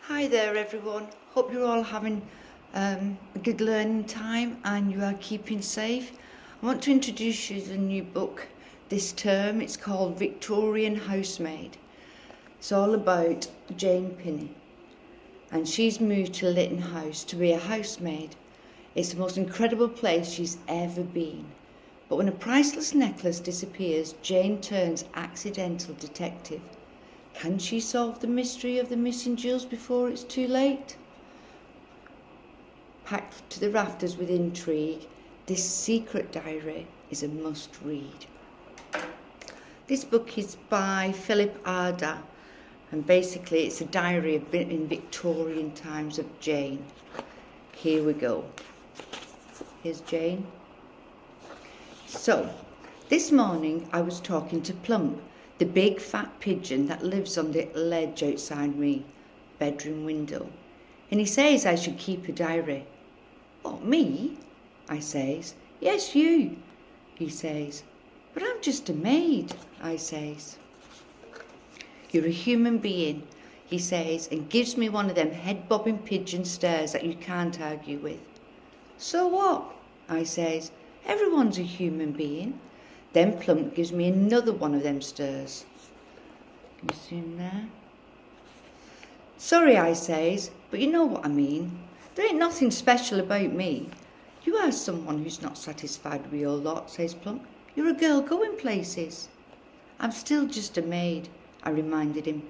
Hi there everyone, hope you're all having a good learning time and you are keeping safe. I want to introduce you to the new book this term. It's called Victorian Housemaid. It's all about Jane Pinney and she's moved to Lytton House to be a housemaid. It's the most incredible place she's ever been. But when a priceless necklace disappears, Jane turns accidental detective. Can she solve the mystery of the missing jewels before it's too late? Packed to the rafters with intrigue, this secret diary is a must-read. This book is by Philip Ardagh, and basically it's a diary in Victorian times of Jane. Here we go. Here's Jane. So, this morning I was talking to Plump, the big fat pigeon that lives on the ledge outside me bedroom window, and he says I should keep a diary. What, me? I says. Yes, you, he says. But I'm just a maid, I says. You're a human being, he says, and gives me one of them head-bobbing pigeon stares that you can't argue with. So what? I says. Everyone's a human being. Then Plump gives me another one of them stirs. Can you see him there? Sorry, I says, but you know what I mean. There ain't nothing special about me. You are someone who's not satisfied with your lot, says Plump. You're a girl going places. I'm still just a maid, I reminded him.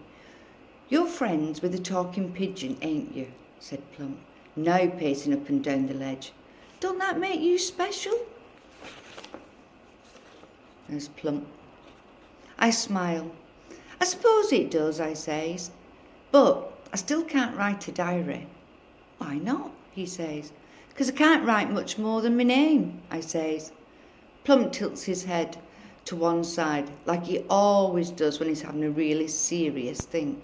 You're friends with the talking pigeon, ain't you? Said Plump, now pacing up and down the ledge. Don't that make you special? There's Plump. I smile. I suppose it does, I says, but I still can't write a diary. Why not? He says. Because I can't write much more than my name, I says. Plump tilts his head to one side, like he always does when he's having a really serious think.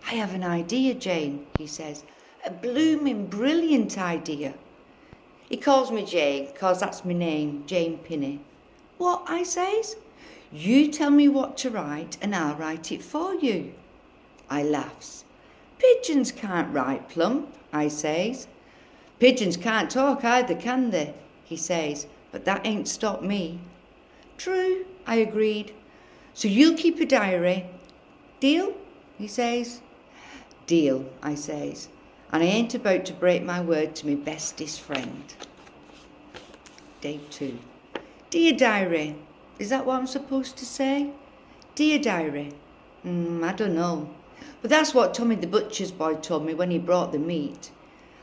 I have an idea, Jane, he says. A blooming brilliant idea. He calls me Jane, 'cause that's my name, Jane Pinney. What, I says? You tell me what to write and I'll write it for you. I laughs. Pigeons can't write, Plump, I says. Pigeons can't talk either, can they? He says, but that ain't stopped me. True, I agreed. So you'll keep a diary. Deal? He says. Deal, I says. And I ain't about to break my word to my bestest friend. Day 2. Dear Diary, is that what I'm supposed to say? Dear Diary, I don't know. But that's what Tommy the butcher's boy told me when he brought the meat.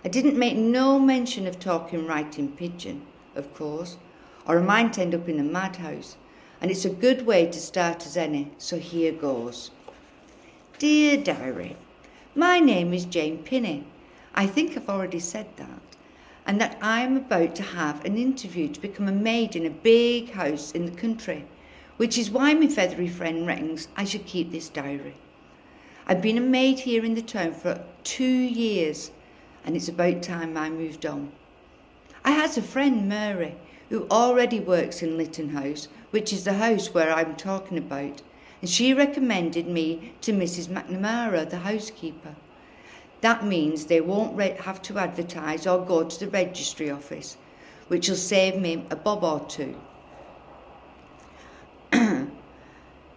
I didn't make no mention of talking writing pigeon, of course, or I might end up in a madhouse, and it's a good way to start as any, so here goes. Dear Diary, my name is Jane Pinney. I think I've already said that. And that I am about to have an interview to become a maid in a big house in the country, which is why my feathery friend reckons I should keep this diary. I've been a maid here in the town for 2 years, and it's about time I moved on. I has a friend, Mary, who already works in Lytton House, which is the house where I'm talking about, and she recommended me to Mrs. McNamara, the housekeeper. That means they won't have to advertise or go to the registry office, which will save me a bob or two.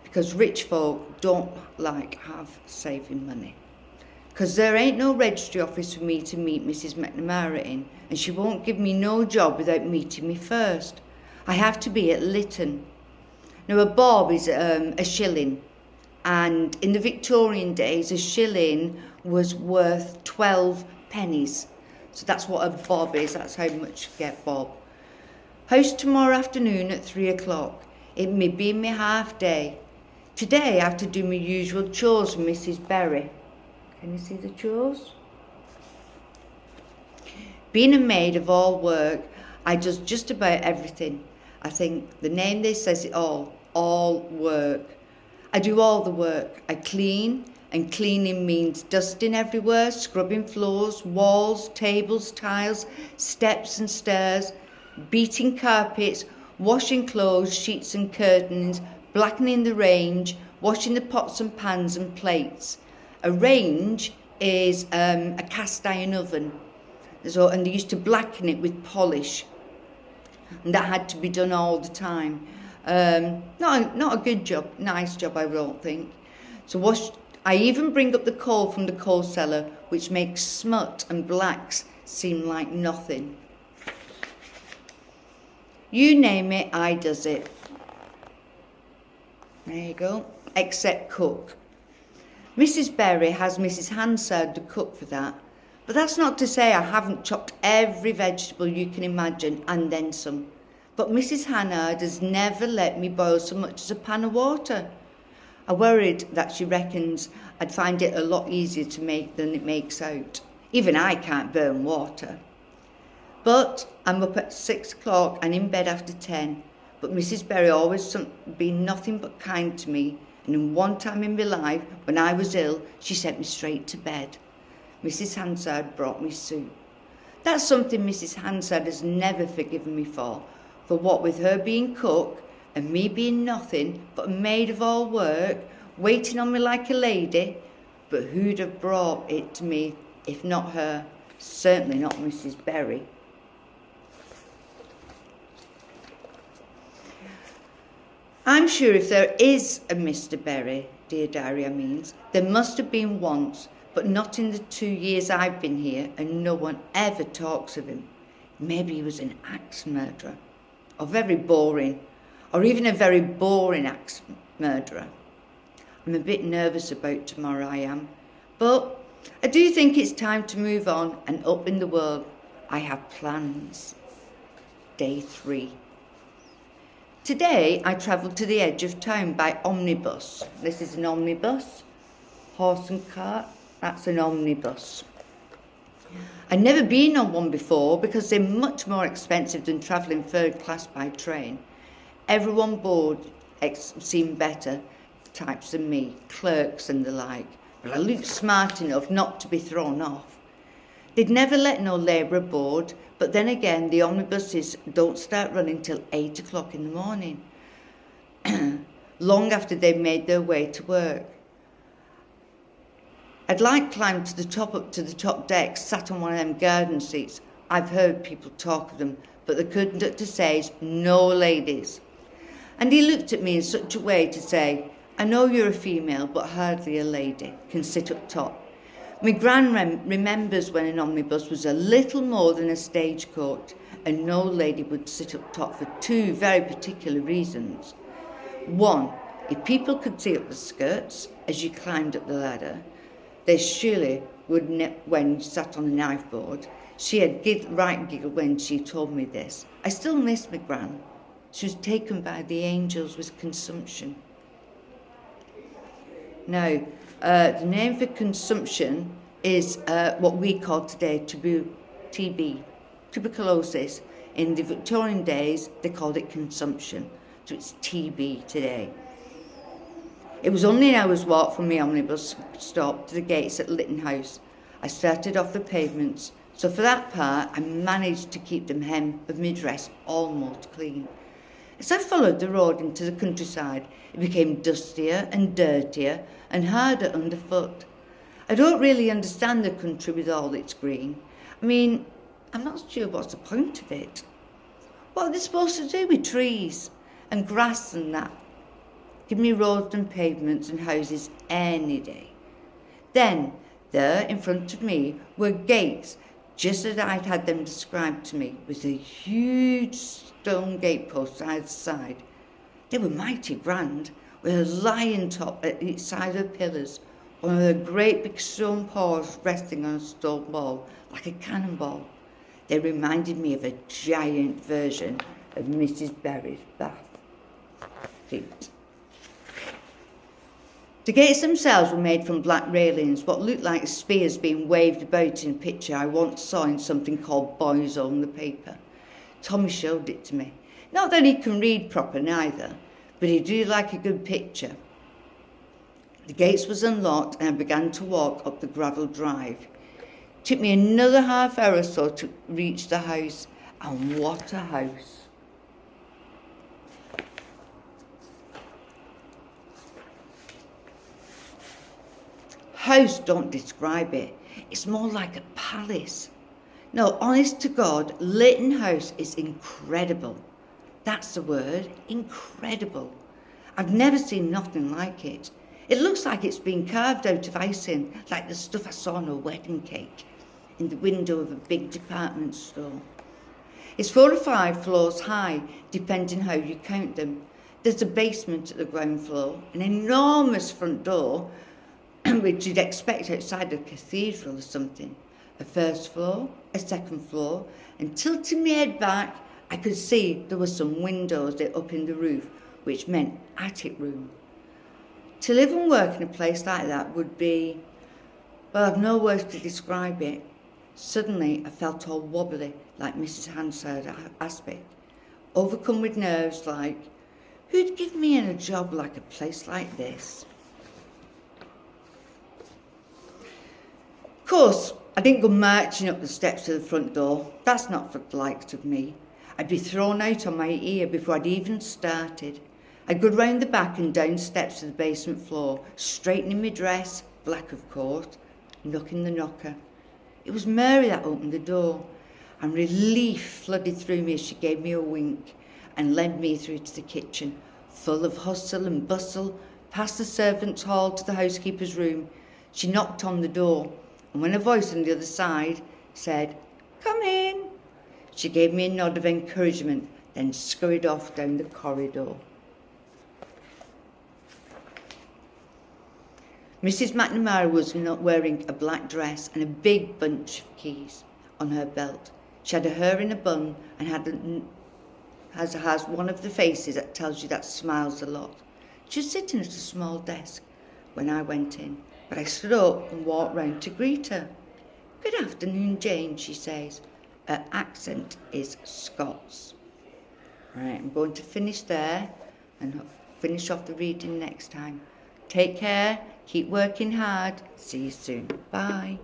Because rich folk don't have saving money. Because there ain't no registry office for me to meet Mrs. McNamara in, and she won't give me no job without meeting me first. I have to be at Lytton. Now a bob is a shilling, and in the Victorian days a shilling was worth 12 pennies. So that's what a bob is, that's how much you get bob. House tomorrow afternoon at 3 o'clock. It may be my half day. Today I have to do my usual chores with Mrs. Berry. Can you see the chores? Being a maid of all work, I does just about everything. I think the name they says it all work. I do all the work. I clean, and cleaning means dusting everywhere, scrubbing floors, walls, tables, tiles, steps and stairs, beating carpets, washing clothes, sheets and curtains, blackening the range, washing the pots and pans and plates. A range is a cast iron oven. So, and they used to blacken it with polish, and that had to be done all the time. Not a good job, nice job, I don't think. So I even bring up the coal from the coal cellar, which makes smut and blacks seem like nothing. You name it, I does it. There you go. Except cook. Mrs. Berry has Mrs. Hansard the cook for that. But that's not to say I haven't chopped every vegetable you can imagine and then some. But Mrs. Hannard has never let me boil so much as a pan of water. I worried that she reckons I'd find it a lot easier to make than it makes out. Even I can't burn water. But I'm up at 6 o'clock and in bed after 10. But Mrs. Berry always been nothing but kind to me. And in one time in my life, when I was ill, she sent me straight to bed. Mrs. Hansard brought me soup. That's something Mrs. Hansard has never forgiven me for what with her being cook and me being nothing but a maid of all work, waiting on me like a lady. But who'd have brought it to me if not her? Certainly not Mrs. Berry. I'm sure if there is a Mr. Berry, dear diary, I means, there must have been once, but not in the 2 years I've been here, and no one ever talks of him. Maybe he was an axe murderer, or very boring, or even a very boring axe murderer. I'm a bit nervous about tomorrow, I am, but I do think it's time to move on and up in the world. I have plans. Day 3. Today I travelled to the edge of town by omnibus. This is an omnibus. Horse and cart, that's an omnibus. I'd never been on one before because they're much more expensive than travelling third class by train. Everyone board seemed better types than me, clerks and the like, but I looked smart enough not to be thrown off. They'd never let no labourer board, but then again the omnibuses don't start running till 8 o'clock in the morning, long after they've made their way to work. I'd like climbed to the top up to the top deck, sat on one of them garden seats. I've heard people talk of them, but the conductor says no ladies. And he looked at me in such a way to say, I know you're a female, but hardly a lady can sit up top. My gran remembers when an omnibus was a little more than a stagecoach, and no lady would sit up top for 2 very particular reasons. 1, if people could see up the skirts as you climbed up the ladder, they surely wouldn't when you sat on the knife board. She had right giggle when she told me this. I still miss my gran. She was taken by the angels with consumption. Now, the name for consumption is what we call today TB, tuberculosis. In the Victorian days, they called it consumption, so it's TB today. It was only an hour's walk from the omnibus stop to the gates at Lytton House. I started off the pavements, so for that part, I managed to keep the hem of my dress almost clean. As I followed the road into the countryside, it became dustier and dirtier and harder underfoot. I don't really understand the country with all its green. I mean, I'm not sure what's the point of it. What are they supposed to do with trees and grass and that? Give me roads and pavements and houses any day. Then, there in front of me were gates, just as I'd had them described to me, with a huge stone gatepost either side. They were mighty grand, with a lion top at each side of the pillars, one of the great big stone paws resting on a stone ball, like a cannonball. They reminded me of a giant version of Mrs. Berry's bath feet. The gates themselves were made from black railings, what looked like spears being waved about in a picture I once saw in something called Boys Own the Paper. Tommy showed it to me. Not that he can read proper neither, but he do like a good picture. The gates was unlocked and I began to walk up the gravel drive. It took me another half hour or so to reach the house, and what a house. house don't describe it. It's more like a palace. No, honest to God, Leighton House is incredible. That's the word, incredible. I've never seen nothing like it. It looks like it's been carved out of icing, like the stuff I saw on a wedding cake in the window of a big department store. It's 4 or 5 floors high, depending how you count them. There's a basement at the ground floor, an enormous front door, which you'd expect outside a cathedral or something. A first floor, a second floor, and tilting my head back, I could see there were some windows lit up in the roof, which meant attic room. To live and work in a place like that would be, well, I've no words to describe it. Suddenly, I felt all wobbly, like Mrs. Hansard Aspic, overcome with nerves like, who'd give me a job like a place like this? Of course, I didn't go marching up the steps to the front door. That's not for the likes of me. I'd be thrown out on my ear before I'd even started. I'd go round the back and down steps to the basement floor, straightening my dress, black of course, knocking the knocker. It was Mary that opened the door, and relief flooded through me as she gave me a wink and led me through to the kitchen, full of hustle and bustle, past the servants' hall to the housekeeper's room. She knocked on the door, and when a voice on the other side said, "Come in," she gave me a nod of encouragement, then scurried off down the corridor. Mrs. McNamara was not wearing a black dress and a big bunch of keys on her belt. She had her hair in a bun and has one of the faces that tells you that smiles a lot. She was sitting at a small desk when I went in, but I stood up and walked round to greet her. "Good afternoon, Jane," she says. Her accent is Scots. Right, I'm going to finish there and finish off the reading next time. Take care, keep working hard. See you soon. Bye.